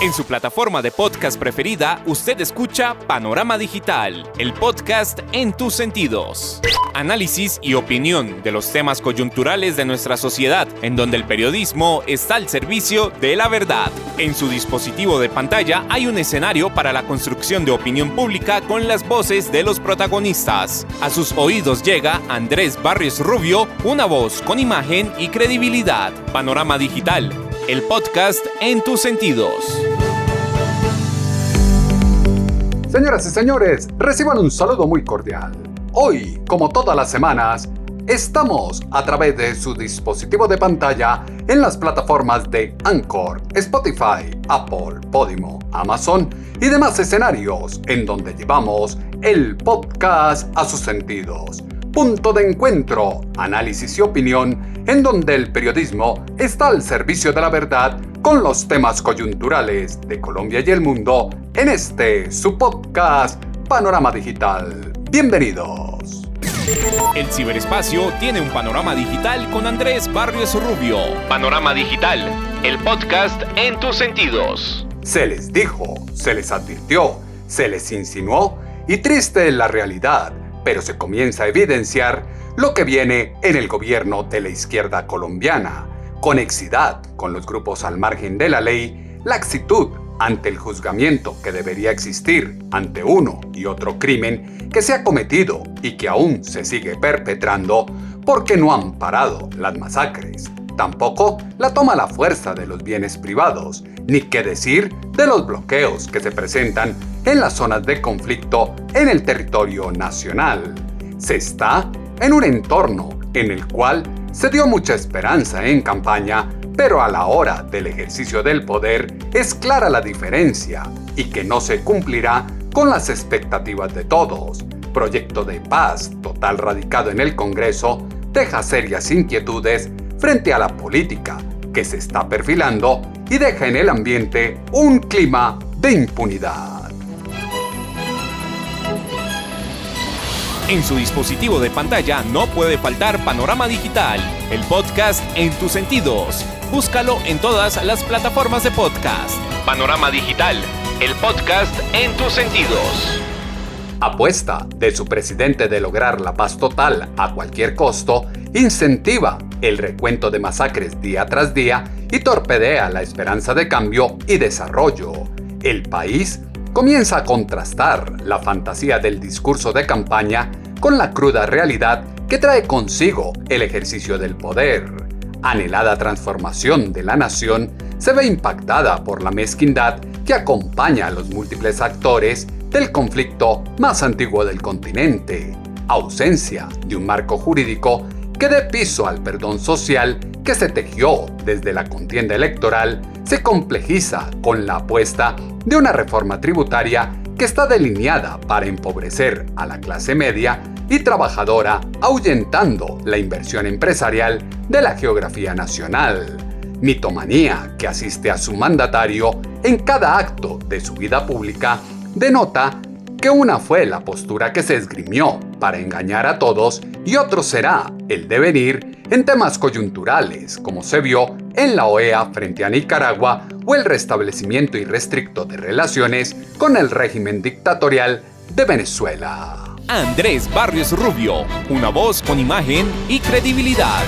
En su plataforma de podcast preferida, usted escucha Panorama Digital, el podcast en tus sentidos. Análisis y opinión de los temas coyunturales de nuestra sociedad, en donde el periodismo está al servicio de la verdad. En su dispositivo de pantalla hay un escenario para la construcción de opinión pública con las voces de los protagonistas. A sus oídos llega Andrés Barrios Rubio, una voz con imagen y credibilidad. Panorama Digital, el podcast en tus sentidos. Señoras y señores, reciban un saludo muy cordial. Hoy, como todas las semanas, estamos a través de su dispositivo de pantalla en las plataformas de Anchor, Spotify, Apple, Podimo, Amazon y demás escenarios en donde llevamos el podcast a sus sentidos. Punto de encuentro, análisis y opinión en donde el periodismo está al servicio de la verdad con los temas coyunturales de Colombia y el mundo en este, su podcast Panorama Digital. Bienvenidos. El ciberespacio tiene un panorama digital con Andrés Barrios Rubio. Panorama Digital, el podcast en tus sentidos. Se les dijo, se les advirtió, se les insinuó y triste es la realidad, pero se comienza a evidenciar lo que viene en el gobierno de la izquierda colombiana. Conexidad con los grupos al margen de la ley, laxitud ante el juzgamiento que debería existir ante uno y otro crimen que se ha cometido y que aún se sigue perpetrando porque no han parado las masacres. Tampoco la toma a la fuerza de los bienes privados, ni qué decir de los bloqueos que se presentan en las zonas de conflicto en el territorio nacional. Se está en un entorno en el cual se dio mucha esperanza en campaña, pero a la hora del ejercicio del poder es clara la diferencia y que no se cumplirá con las expectativas de todos. Proyecto de paz total radicado en el Congreso deja serias inquietudes frente a la política que se está perfilando y deja en el ambiente un clima de impunidad. En su dispositivo de pantalla no puede faltar Panorama Digital, el podcast en tus sentidos. Búscalo en todas las plataformas de podcast. Panorama Digital, el podcast en tus sentidos. Apuesta de su presidente de lograr la paz total a cualquier costo, incentiva el recuento de masacres día tras día y torpedea la esperanza de cambio y desarrollo. El país comienza a contrastar la fantasía del discurso de campaña con la cruda realidad que trae consigo el ejercicio del poder. Anhelada transformación de la nación se ve impactada por la mezquindad que acompaña a los múltiples actores del conflicto más antiguo del continente. Ausencia de un marco jurídico que dé piso al perdón social que se tejió desde la contienda electoral se complejiza con la apuesta de una reforma tributaria que está delineada para empobrecer a la clase media y trabajadora, ahuyentando la inversión empresarial de la geografía nacional. Mitomanía que asiste a su mandatario en cada acto de su vida pública denota que una fue la postura que se esgrimió para engañar a todos y otro será el devenir en temas coyunturales, como se vio en la OEA frente a Nicaragua o el restablecimiento irrestricto de relaciones con el régimen dictatorial de Venezuela. Andrés Barrios Rubio, una voz con imagen y credibilidad.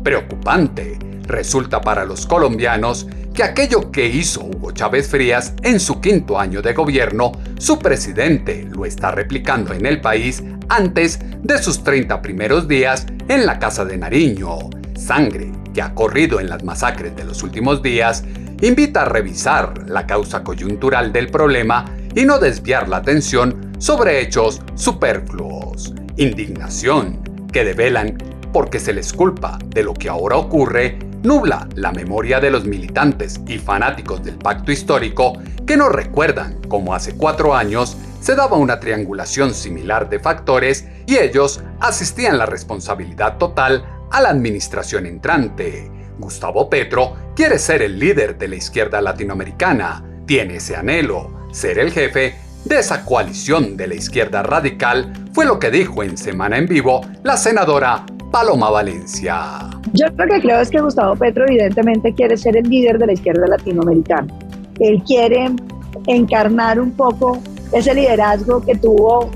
Preocupante resulta para los colombianos que aquello que hizo Hugo Chávez Frías en su 5º año de gobierno, su presidente lo está replicando en el país antes de sus 30 primeros días en la Casa de Nariño. Sangre que ha corrido en las masacres de los últimos días invita a revisar la causa coyuntural del problema y no desviar la atención sobre hechos superfluos. Indignación que develan porque se les culpa de lo que ahora ocurre nubla la memoria de los militantes y fanáticos del pacto histórico que no recuerdan cómo hace 4 años se daba una triangulación similar de factores y ellos asistían la responsabilidad total a la administración entrante. Gustavo Petro quiere ser el líder de la izquierda latinoamericana, tiene ese anhelo, ser el jefe de esa coalición de la izquierda radical, fue lo que dijo en Semana en Vivo la senadora Paloma Valencia. Yo lo que creo es que Gustavo Petro evidentemente quiere ser el líder de la izquierda latinoamericana. Él quiere encarnar un poco ese liderazgo que tuvo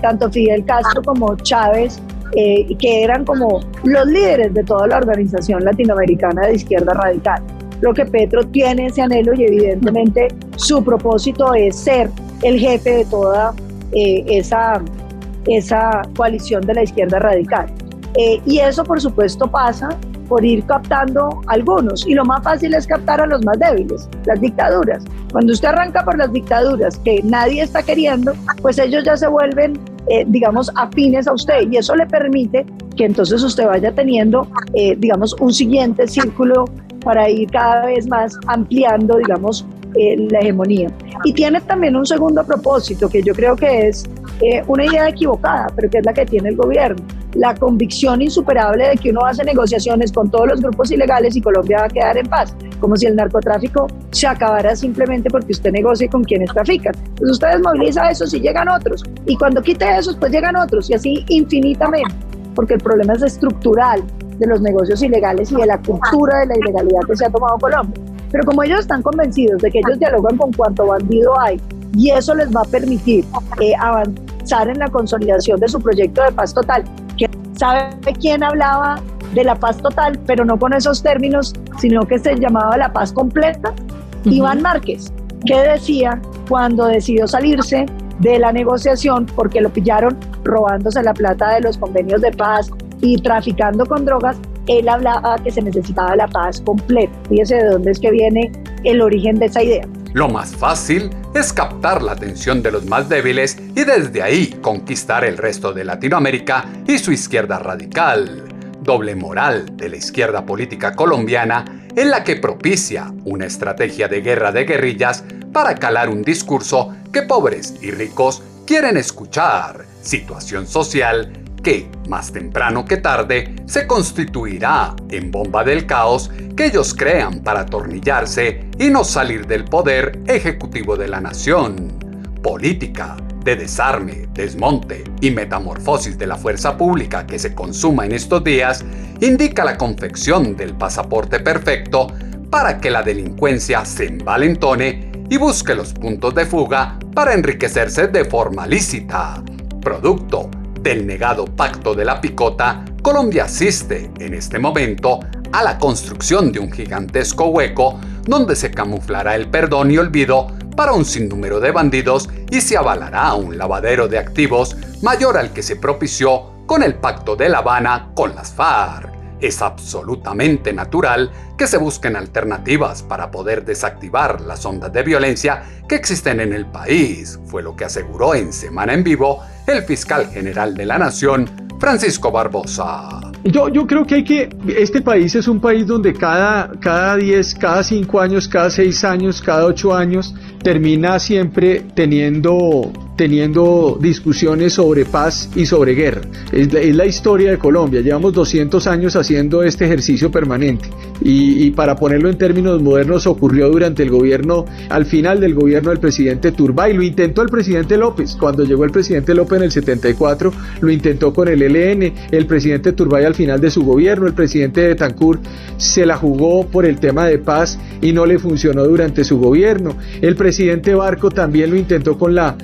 tanto Fidel Castro como Chávez, que eran como los líderes de toda la organización latinoamericana de izquierda radical. Creo que Petro tiene ese anhelo y evidentemente su propósito es ser el jefe de toda esa coalición de la izquierda radical. Y eso por supuesto pasa por ir captando algunos, y lo más fácil es captar a los más débiles, las dictaduras. Cuando usted arranca por las dictaduras que nadie está queriendo, pues ellos ya se vuelven, digamos, afines a usted, y eso le permite que entonces usted vaya teniendo, digamos, un siguiente círculo para ir cada vez más ampliando, digamos, la hegemonía. Y tiene también un segundo propósito, que yo creo que es una idea equivocada, pero que es la que tiene el gobierno. La convicción insuperable de que uno hace negociaciones con todos los grupos ilegales y Colombia va a quedar en paz, como si el narcotráfico se acabara simplemente porque usted negocie con quienes trafican. Pues usted desmoviliza esos y llegan otros, y cuando quite esos pues llegan otros, y así infinitamente, porque el problema es estructural de los negocios ilegales y de la cultura de la ilegalidad que se ha tomado Colombia. Pero como ellos están convencidos de que ellos dialogan con cuanto bandido hay, y eso les va a permitir avanzar en la consolidación de su proyecto de paz total, que sabe quién hablaba de la paz total, pero no con esos términos, sino que se llamaba la paz completa. Iván Márquez, que decía cuando decidió salirse de la negociación porque lo pillaron robándose la plata de los convenios de paz y traficando con drogas, él hablaba que se necesitaba la paz completa. Fíjese de dónde es que viene el origen de esa idea. Lo más fácil es captar la atención de los más débiles y desde ahí conquistar el resto de Latinoamérica y su izquierda radical. Doble moral de la izquierda política colombiana en la que propicia una estrategia de guerra de guerrillas para calar un discurso que pobres y ricos quieren escuchar. Situación social que, más temprano que tarde, se constituirá en bomba del caos que ellos crean para atornillarse y no salir del poder ejecutivo de la nación. Política de desarme, desmonte y metamorfosis de la fuerza pública que se consuma en estos días indica la confección del pasaporte perfecto para que la delincuencia se envalentone y busque los puntos de fuga para enriquecerse de forma lícita. Producto del negado pacto de la picota, Colombia asiste en este momento a la construcción de un gigantesco hueco donde se camuflará el perdón y olvido para un sinnúmero de bandidos y se avalará un lavadero de activos mayor al que se propició con el pacto de La Habana con las FARC. Es absolutamente natural que se busquen alternativas para poder desactivar las ondas de violencia que existen en el país, fue lo que aseguró en Semana en Vivo el fiscal general de la Nación, Francisco Barbosa. Yo creo que este país es un país donde cada 10, cada 5 años, cada 6 años, cada 8 años termina siempre teniendo discusiones sobre paz y sobre guerra. Es la historia de Colombia. Llevamos 200 años haciendo este ejercicio permanente y para ponerlo en términos modernos ocurrió durante el gobierno, al final del gobierno del presidente Turbay. Lo intentó el presidente López. Cuando llegó el presidente López en el 74, lo intentó con el ELN. El presidente Turbay al final de su gobierno, el presidente Betancur se la jugó por el tema de paz y no le funcionó durante su gobierno. El presidente Barco también lo intentó con la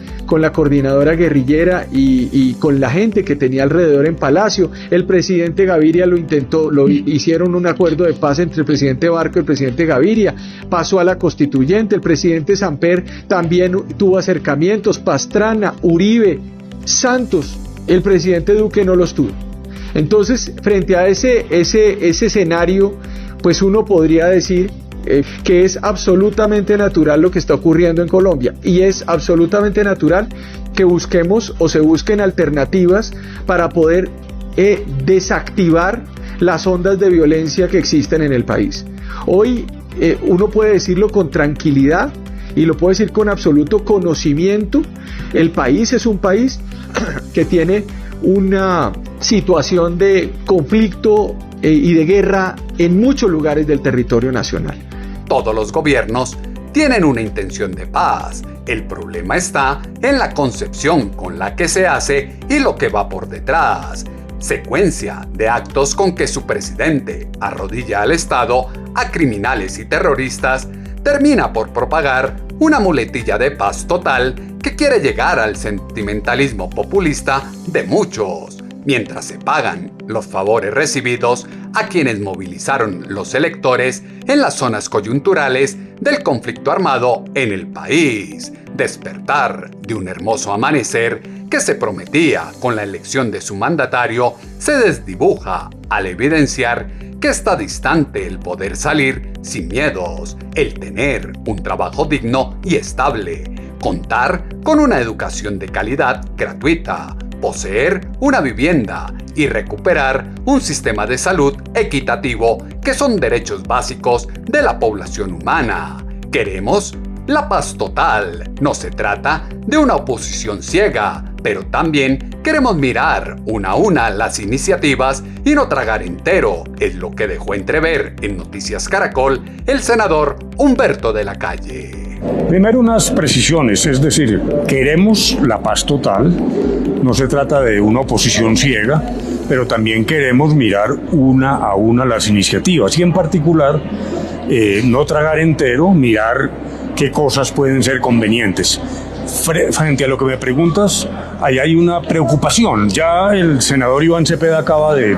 coordinadora guerrillera y con la gente que tenía alrededor en Palacio. El presidente Gaviria lo intentó, hicieron un acuerdo de paz entre el presidente Barco y el presidente Gaviria, pasó a la constituyente. El presidente Samper también tuvo acercamientos, Pastrana, Uribe, Santos. El presidente Duque no los tuvo. Entonces, frente a ese escenario, pues uno podría decir que es absolutamente natural lo que está ocurriendo en Colombia, y es absolutamente natural que busquemos o se busquen alternativas para poder desactivar las ondas de violencia que existen en el país. Hoy uno puede decirlo con tranquilidad y lo puede decir con absoluto conocimiento. El país es un país que tiene una situación de conflicto y de guerra en muchos lugares del territorio nacional. Todos los gobiernos tienen una intención de paz. El problema está en la concepción con la que se hace y lo que va por detrás. secuencia de actos con que su presidente arrodilla al Estado, a criminales y terroristas, termina por propagar una muletilla de paz total que quiere llegar al sentimentalismo populista de muchos, mientras se pagan los favores recibidos a quienes movilizaron los electores en las zonas coyunturales del conflicto armado en el país. Despertar de un hermoso amanecer que se prometía con la elección de su mandatario se desdibuja al evidenciar que está distante el poder salir sin miedos, el tener un trabajo digno y estable, contar con una educación de calidad gratuita, poseer una vivienda y recuperar un sistema de salud equitativo que son derechos básicos de la población humana. Queremos la paz total. No se trata de una oposición ciega, pero también queremos mirar una a una las iniciativas y no tragar entero, es lo que dejó entrever en Noticias Caracol el senador Humberto de la Calle. Primero, unas precisiones, es decir, queremos la paz total, no se trata de una oposición ciega, pero también queremos mirar una a una las iniciativas y en particular no tragar entero, mirar qué cosas pueden ser convenientes. Frente a lo que me preguntas, ahí hay una preocupación. Ya el senador Iván Cepeda acaba de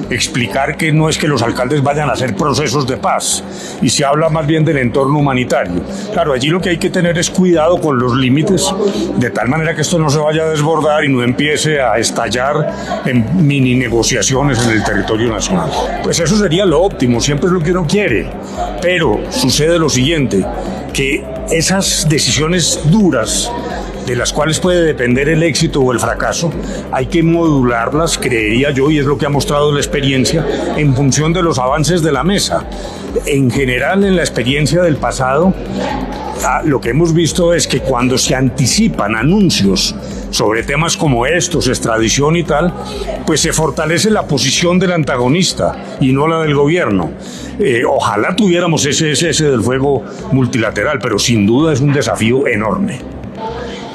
explicar que no es que los alcaldes vayan a hacer procesos de paz y se habla más bien del entorno humanitario. Claro, allí lo que hay que tener es cuidado con los límites, de tal manera que esto no se vaya a desbordar y no empiece a estallar en mini negociaciones en el territorio nacional. Pues eso sería lo óptimo, siempre es lo que uno quiere, pero sucede lo siguiente, que esas decisiones duras de las cuales puede depender el éxito o el fracaso, hay que modularlas, creería yo, y es lo que ha mostrado la experiencia, en función de los avances de la mesa. En general, en la experiencia del pasado, lo que hemos visto es que cuando se anticipan anuncios sobre temas como estos, extradición y tal, pues se fortalece la posición del antagonista y no la del gobierno. Ojalá tuviéramos ese del fuego multilateral, pero sin duda es un desafío enorme.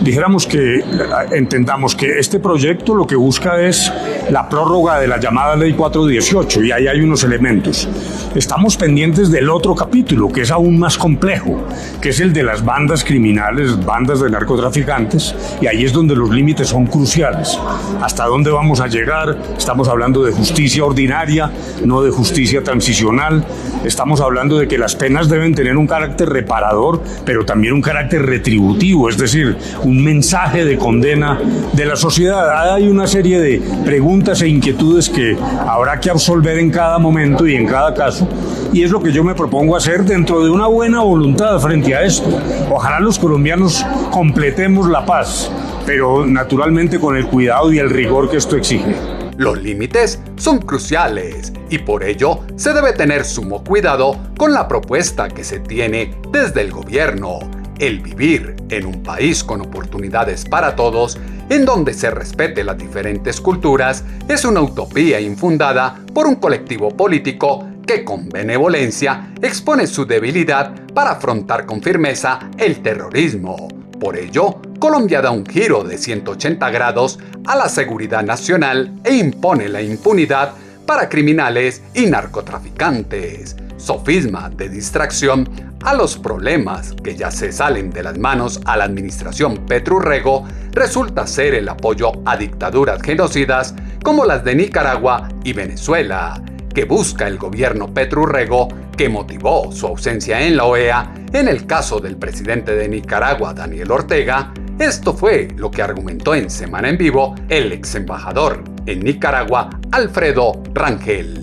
Dijéramos que entendamos que este proyecto lo que busca es la prórroga de la llamada Ley 418 y ahí hay unos elementos. Estamos pendientes del otro capítulo que es aún más complejo, que es el de las bandas criminales, bandas de narcotraficantes, y ahí es donde los límites son cruciales. ¿Hasta dónde vamos a llegar? Estamos hablando de justicia ordinaria, no de justicia transicional. Estamos hablando de que las penas deben tener un carácter reparador, pero también un carácter retributivo, es decir, un mensaje de condena de la sociedad. Hay una serie de preguntas e inquietudes que habrá que absolver en cada momento y en cada caso, y es lo que yo me propongo hacer dentro de una buena voluntad frente a esto. Ojalá los colombianos completemos la paz, pero naturalmente con el cuidado y el rigor que esto exige. Los límites son cruciales y por ello se debe tener sumo cuidado con la propuesta que se tiene desde el gobierno. El vivir en un país con oportunidades para todos, en donde se respete las diferentes culturas, es una utopía infundada por un colectivo político que con benevolencia expone su debilidad para afrontar con firmeza el terrorismo. Por ello, Colombia da un giro de 180 grados a la seguridad nacional e impone la impunidad para criminales y narcotraficantes. Sofisma de distracción a los problemas que ya se salen de las manos a la administración Petro Urrego resulta ser el apoyo a dictaduras genocidas como las de Nicaragua y Venezuela, que busca el gobierno Petro Urrego, que motivó su ausencia en la OEA en el caso del presidente de Nicaragua, Daniel Ortega. Esto fue lo que argumentó en Semana en Vivo el ex embajador en Nicaragua, Alfredo Rangel.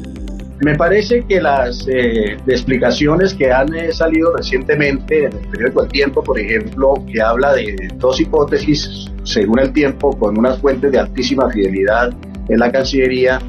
Me parece que las explicaciones que han salido recientemente en el periódico El Tiempo, por ejemplo, que habla de dos hipótesis, según El Tiempo, con unas fuentes de altísima fidelidad en la Cancillería,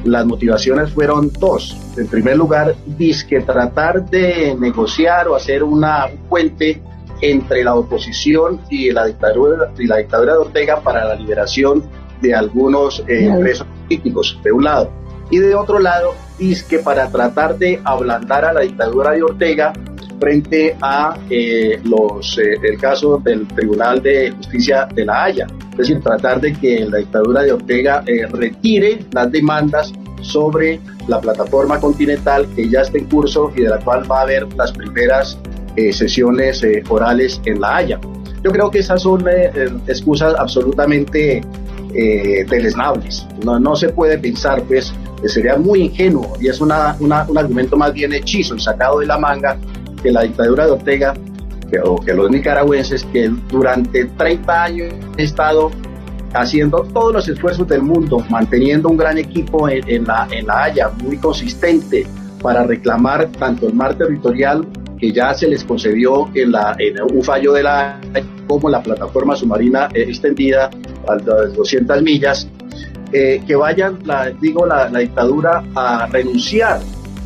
las motivaciones fueron dos. En primer lugar, dizque tratar de negociar o hacer un puente entre la oposición y la dictadura de Ortega para la liberación de algunos presos políticos, de un lado. Y de otro lado, dizque para tratar de ablandar a la dictadura de Ortega frente a el caso del Tribunal de Justicia de La Haya. es decir, tratar de que la dictadura de Ortega retire las demandas sobre la plataforma continental que ya está en curso y de la cual va a haber las primeras sesiones orales en La Haya. Yo creo que esas son excusas absolutamente deleznables. No se puede pensar, pues, sería muy ingenuo y es un argumento más bien hechizo y sacado de la manga que la dictadura de Ortega o que los nicaragüenses, que durante 30 años han estado haciendo todos los esfuerzos del mundo, manteniendo un gran equipo en La Haya, muy consistente, para reclamar tanto el mar territorial que ya se les concedió en un fallo de La Haya, como la plataforma submarina extendida a las 200 millas, que vayan, la dictadura a renunciar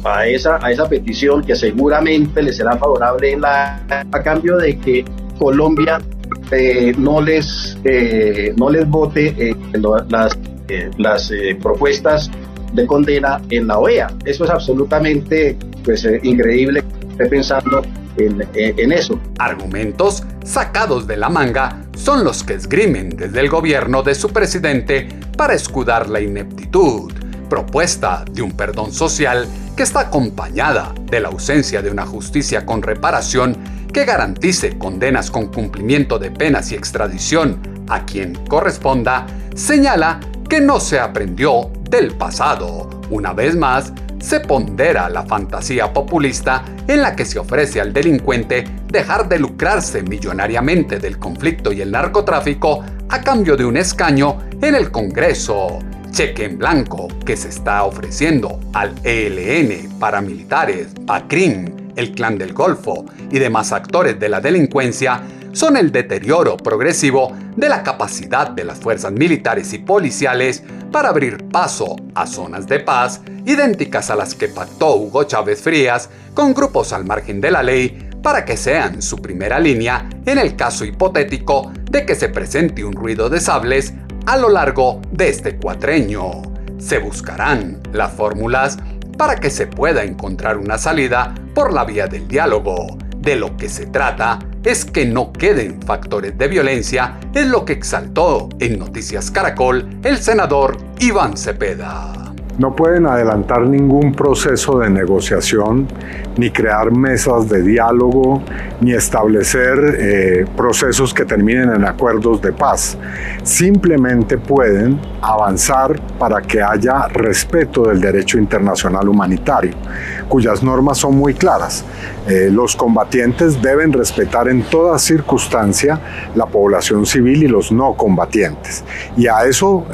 a esa petición que seguramente les será favorable a cambio de que Colombia no les vote las propuestas de condena en la OEA. Eso es absolutamente increíble que esté pensando en eso. Argumentos sacados de la manga son los que esgrimen desde el gobierno de su presidente para escudar la ineptitud, propuesta de un perdón social que está acompañada de la ausencia de una justicia con reparación que garantice condenas con cumplimiento de penas y extradición a quien corresponda, señala que no se aprendió del pasado. Una vez más, se pondera la fantasía populista en la que se ofrece al delincuente dejar de lucrarse millonariamente del conflicto y el narcotráfico a cambio de un escaño en el Congreso. Cheque en blanco que se está ofreciendo al ELN, paramilitares, BACRIM, el Clan del Golfo y demás actores de la delincuencia son el deterioro progresivo de la capacidad de las fuerzas militares y policiales para abrir paso a zonas de paz idénticas a las que pactó Hugo Chávez Frías con grupos al margen de la ley para que sean su primera línea en el caso hipotético de que se presente un ruido de sables a lo largo de este cuatrenio. Se buscarán las fórmulas para que se pueda encontrar una salida por la vía del diálogo. De lo que se trata es que no queden factores de violencia, es lo que exaltó en Noticias Caracol el senador Iván Cepeda. No pueden adelantar ningún proceso de negociación, ni crear mesas de diálogo, ni establecer procesos que terminen en acuerdos de paz. Simplemente pueden avanzar para que haya respeto del derecho internacional humanitario, cuyas normas son muy claras. Los combatientes deben respetar en toda circunstancia la población civil y los no combatientes. Y a eso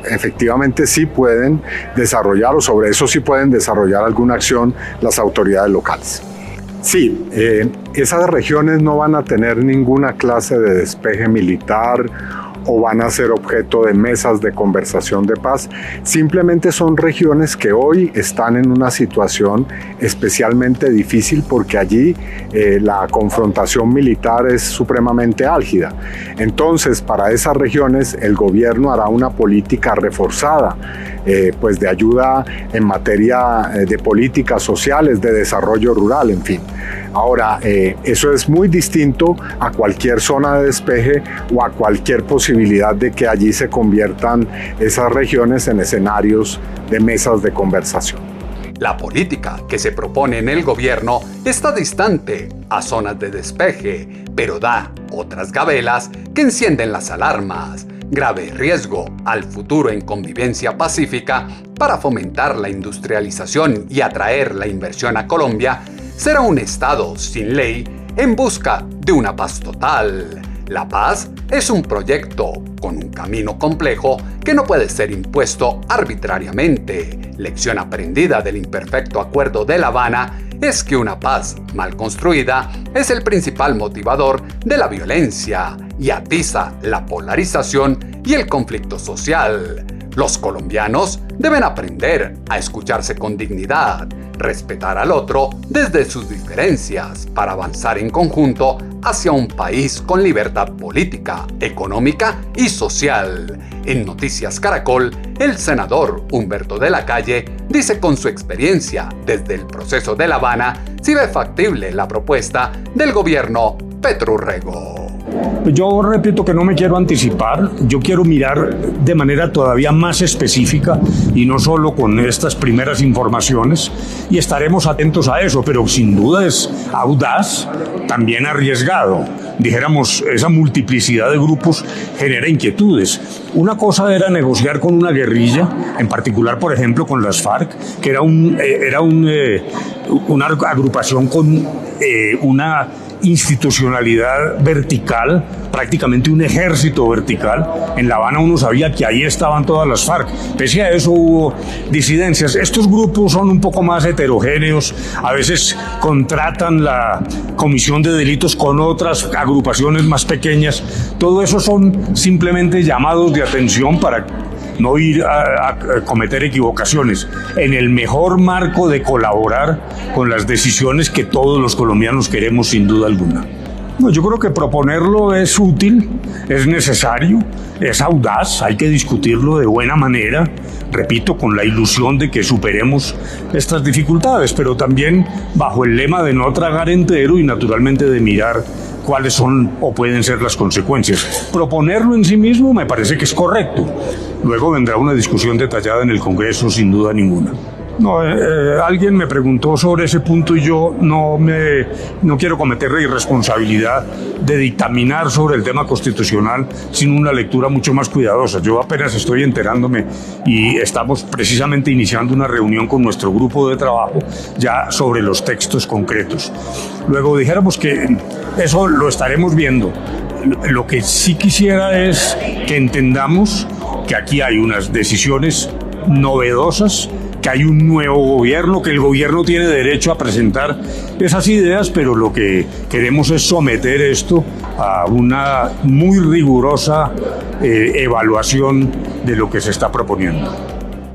efectivamente sí pueden desarrollar, o sobre eso sí pueden desarrollar alguna acción las autoridades locales. Sí, esas regiones no van a tener ninguna clase de despeje militar o van a ser objeto de mesas de conversación de paz. Simplemente son regiones que hoy están en una situación especialmente difícil porque allí la confrontación militar es supremamente álgida. Entonces, para esas regiones el gobierno hará una política reforzada pues de ayuda en materia de políticas sociales, de desarrollo rural, en fin. Ahora, eso es muy distinto a cualquier zona de despeje o a cualquier posibilidad de que allí se conviertan esas regiones en escenarios de mesas de conversación. La política que se propone en el gobierno está distante a zonas de despeje, pero da otras gabelas que encienden las alarmas. Grave riesgo al futuro en convivencia pacífica para fomentar la industrialización y atraer la inversión a Colombia será un Estado sin ley en busca de una paz total. La paz es un proyecto con un camino complejo que no puede ser impuesto arbitrariamente. Lección aprendida del imperfecto acuerdo de La Habana es que una paz mal construida es el principal motivador de la violencia y atiza la polarización y el conflicto social. Los colombianos deben aprender a escucharse con dignidad, respetar al otro desde sus diferencias para avanzar en conjunto hacia un país con libertad política, económica y social. En Noticias Caracol, el senador Humberto de la Calle dice con su experiencia desde el proceso de La Habana si ve factible la propuesta del gobierno Petro Urrego. Yo repito que no me quiero anticipar, yo quiero mirar de manera todavía más específica y no solo con estas primeras informaciones, y estaremos atentos a eso, pero sin duda es audaz, también arriesgado. Dijéramos, esa multiplicidad de grupos genera inquietudes. Una cosa era negociar con una guerrilla, en particular, por ejemplo, con las FARC, que era una agrupación con una institucionalidad vertical, prácticamente un ejército vertical. En La Habana uno sabía que ahí estaban todas las FARC. Pese a eso hubo disidencias. Estos grupos son un poco más heterogéneos, a veces contratan la comisión de delitos con otras agrupaciones más pequeñas. Todo eso son simplemente llamados de atención para no ir a cometer equivocaciones, en el mejor marco de colaborar con las decisiones que todos los colombianos queremos, sin duda alguna. Yo creo que proponerlo es útil, es necesario, es audaz, hay que discutirlo de buena manera, repito, con la ilusión de que superemos estas dificultades, pero también bajo el lema de no tragar entero y naturalmente de mirar cuáles son o pueden ser las consecuencias. Proponerlo en sí mismo me parece que es correcto. Luego vendrá una discusión detallada en el Congreso, sin duda ninguna. Alguien me preguntó sobre ese punto y yo no quiero cometer la irresponsabilidad de dictaminar sobre el tema constitucional sin una lectura mucho más cuidadosa. Yo apenas estoy enterándome y estamos precisamente iniciando una reunión con nuestro grupo de trabajo ya sobre los textos concretos. Luego dijéramos que eso lo estaremos viendo. Lo que sí quisiera es que entendamos que aquí hay unas decisiones novedosas, que hay un nuevo gobierno, que el gobierno tiene derecho a presentar esas ideas, pero lo que queremos es someter esto a una muy rigurosa evaluación de lo que se está proponiendo.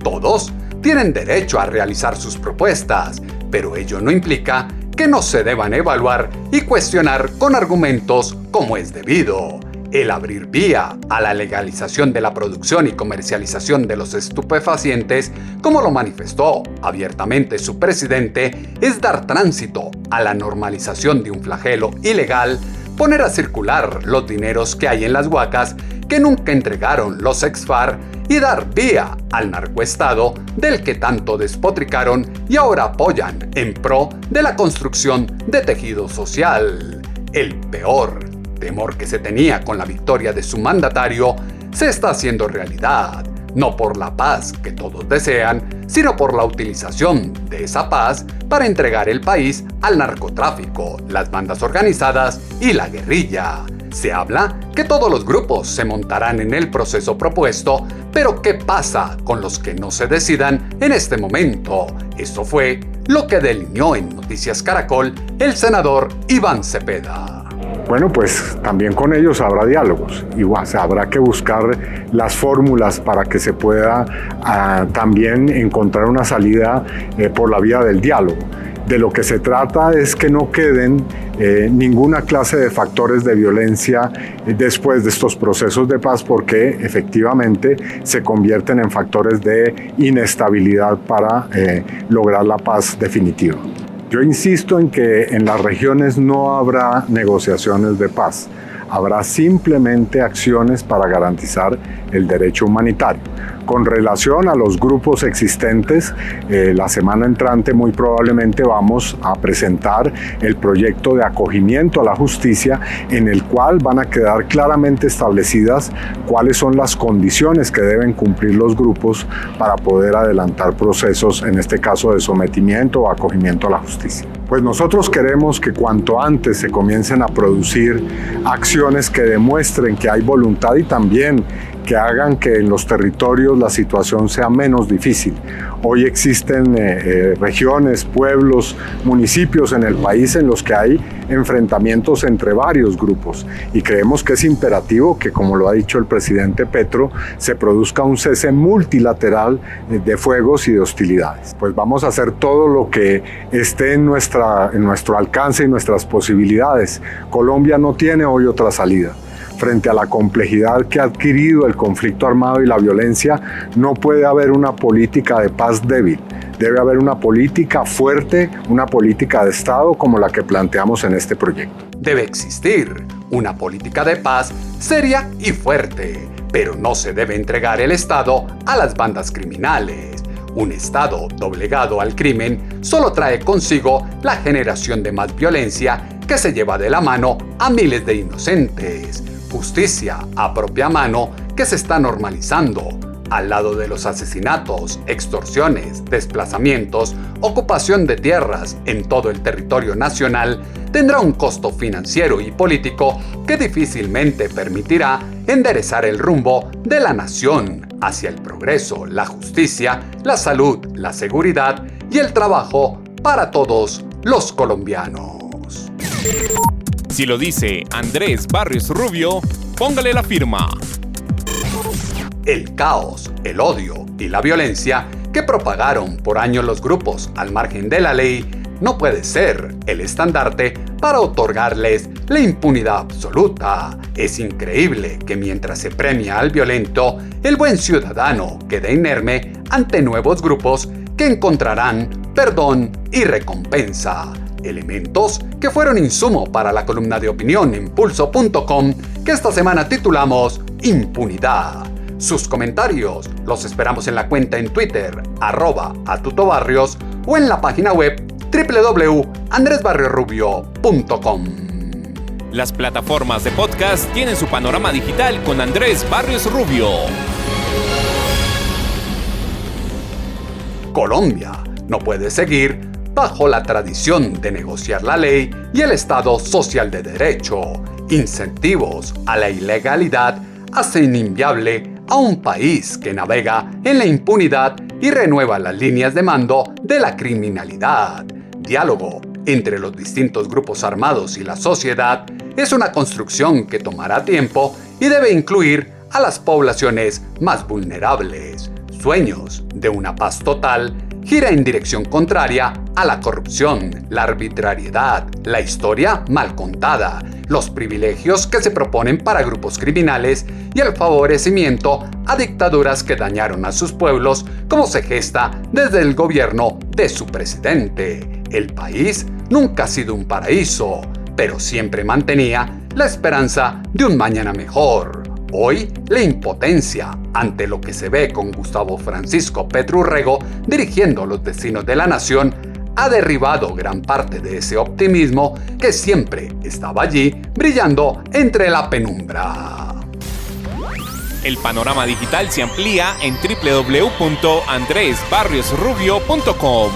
Todos tienen derecho a realizar sus propuestas, pero ello no implica que no se deban evaluar y cuestionar con argumentos como es debido. El abrir vía a la legalización de la producción y comercialización de los estupefacientes, como lo manifestó abiertamente su presidente, es dar tránsito a la normalización de un flagelo ilegal, poner a circular los dineros que hay en las huacas que nunca entregaron los ex-FARC y dar vía al narcoestado del que tanto despotricaron y ahora apoyan en pro de la construcción de tejido social. El peor temor que se tenía con la victoria de su mandatario se está haciendo realidad, no por la paz que todos desean, sino por la utilización de esa paz para entregar el país al narcotráfico, las bandas organizadas y la guerrilla. Se habla que todos los grupos se montarán en el proceso propuesto, pero ¿qué pasa con los que no se decidan en este momento? Eso fue lo que delineó en Noticias Caracol el senador Iván Cepeda. Bueno, pues también con ellos habrá diálogos. Igual habrá que buscar las fórmulas para que se pueda también encontrar una salida por la vía del diálogo. De lo que se trata es que no queden ninguna clase de factores de violencia después de estos procesos de paz, porque efectivamente se convierten en factores de inestabilidad para lograr la paz definitiva. Yo insisto en que en las regiones no habrá negociaciones de paz, habrá simplemente acciones para garantizar el derecho humanitario. Con relación a los grupos existentes, la semana entrante muy probablemente vamos a presentar el proyecto de acogimiento a la justicia, en el cual van a quedar claramente establecidas cuáles son las condiciones que deben cumplir los grupos para poder adelantar procesos, en este caso de sometimiento o acogimiento a la justicia. Pues nosotros queremos que cuanto antes se comiencen a producir acciones que demuestren que hay voluntad y también que hagan que en los territorios la situación sea menos difícil. Hoy existen regiones, pueblos, municipios en el país en los que hay enfrentamientos entre varios grupos y creemos que es imperativo que, como lo ha dicho el presidente Petro, se produzca un cese multilateral de fuegos y de hostilidades. Pues vamos a hacer todo lo que esté en nuestro alcance y nuestras posibilidades. Colombia no tiene hoy otra salida. Frente a la complejidad que ha adquirido el conflicto armado y la violencia, no puede haber una política de paz débil. Debe haber una política fuerte, una política de Estado como la que planteamos en este proyecto. Debe existir una política de paz seria y fuerte, pero no se debe entregar el Estado a las bandas criminales. Un Estado doblegado al crimen solo trae consigo la generación de más violencia que se lleva de la mano a miles de inocentes. Justicia a propia mano que se está normalizando, al lado de los asesinatos, extorsiones, desplazamientos, ocupación de tierras en todo el territorio nacional, tendrá un costo financiero y político que difícilmente permitirá enderezar el rumbo de la nación hacia el progreso, la justicia, la salud, la seguridad y el trabajo para todos los colombianos. Si lo dice Andrés Barrios Rubio, póngale la firma. El caos, el odio y la violencia que propagaron por años los grupos al margen de la ley no puede ser el estandarte para otorgarles la impunidad absoluta. Es increíble que mientras se premia al violento, el buen ciudadano quede inerme ante nuevos grupos que encontrarán perdón y recompensa. Elementos que fueron insumo para la columna de opinión en pulso.com que esta semana titulamos Impunidad. Sus comentarios los esperamos en la cuenta en Twitter @atutobarrios o en la página web www.andresbarriosrubio.com. Las plataformas de podcast tienen su panorama digital con Andrés Barrios Rubio. Colombia no puede seguir bajo la tradición de negociar la ley y el Estado social de derecho. Incentivos a la ilegalidad hacen inviable a un país que navega en la impunidad y renueva las líneas de mando de la criminalidad. Diálogo entre los distintos grupos armados y la sociedad es una construcción que tomará tiempo y debe incluir a las poblaciones más vulnerables. Sueños de una paz total gira en dirección contraria a la corrupción, la arbitrariedad, la historia mal contada, los privilegios que se proponen para grupos criminales y el favorecimiento a dictaduras que dañaron a sus pueblos, como se gesta desde el gobierno de su presidente. El país nunca ha sido un paraíso, pero siempre mantenía la esperanza de un mañana mejor. Hoy, la impotencia ante lo que se ve con Gustavo Francisco Petro Urrego dirigiendo los destinos de la nación ha derribado gran parte de ese optimismo que siempre estaba allí brillando entre la penumbra. El panorama digital se amplía en www.andresbarriosrubio.com.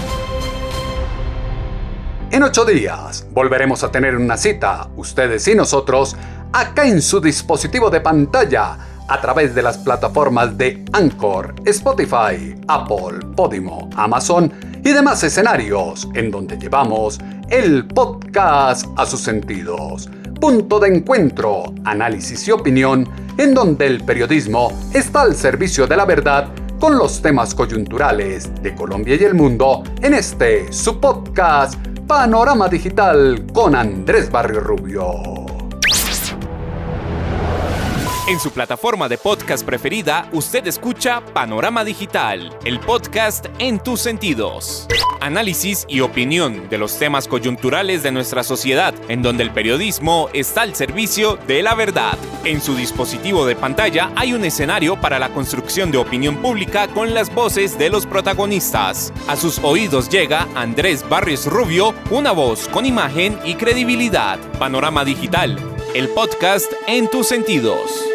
En 8 días volveremos a tener una cita, ustedes y nosotros, acá en su dispositivo de pantalla, a través de las plataformas de Anchor, Spotify, Apple, Podimo, Amazon y demás escenarios en donde llevamos el podcast a sus sentidos. Punto de encuentro, análisis y opinión, en donde el periodismo está al servicio de la verdad con los temas coyunturales de Colombia y el mundo en este, su podcast, Panorama Digital con Andrés Barrios Rubio. En su plataforma de podcast preferida, usted escucha Panorama Digital, el podcast en tus sentidos. Análisis y opinión de los temas coyunturales de nuestra sociedad, en donde el periodismo está al servicio de la verdad. En su dispositivo de pantalla hay un escenario para la construcción de opinión pública con las voces de los protagonistas. A sus oídos llega Andrés Barrios Rubio, una voz con imagen y credibilidad. Panorama Digital, el podcast en tus sentidos.